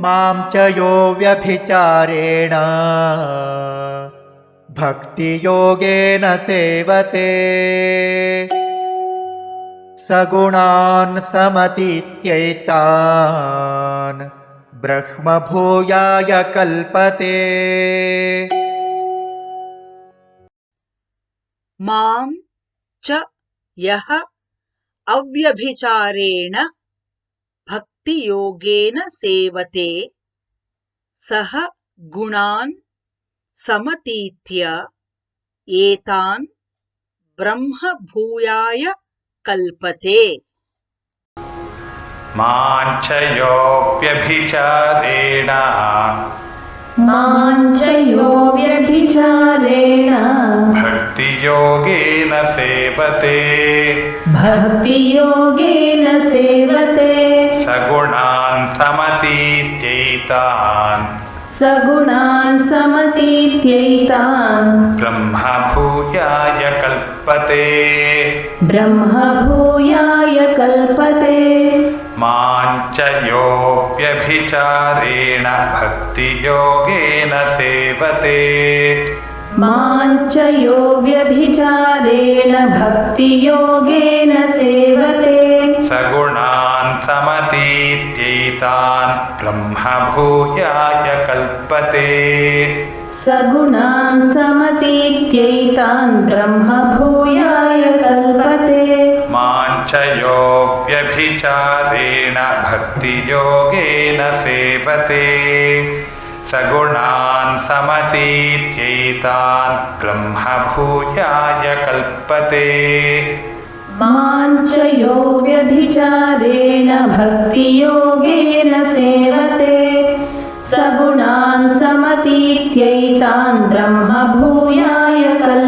मां च यो व्यभिचारेण भक्तियोगेन सेवते सगुणान् समतीत्यैतान् ब्रह्मभूयाय कल्पते। मां च यः अव्यभिचारेण भक्तियोगेन सेवते सः गुणान् समतीत्य एतान् ब्रह्मभूयाय कल्पते। मां च यो व्यभिचारेण भक्तियोगेन सेवते सगुणान् समतीत्यैतान् ब्रह्मभूयाय कल्पते। मां च यो व्यभिचारेण भक्तियोगेन सेवते सगुणान् समतीत्यैतान् ब्रह्मभूयाय कल्पते। मां च यो व्यभिचारेण भक्तियोगेन सेवते सगुणान् समतीत्यैतान् ब्रह्मभूयाय कल्पते। मां च यो व्यभिचारेण भक्तियोगेन सेवते सगुणान् समतीत्यैतान् ब्रह्मभूयाय कल्पते।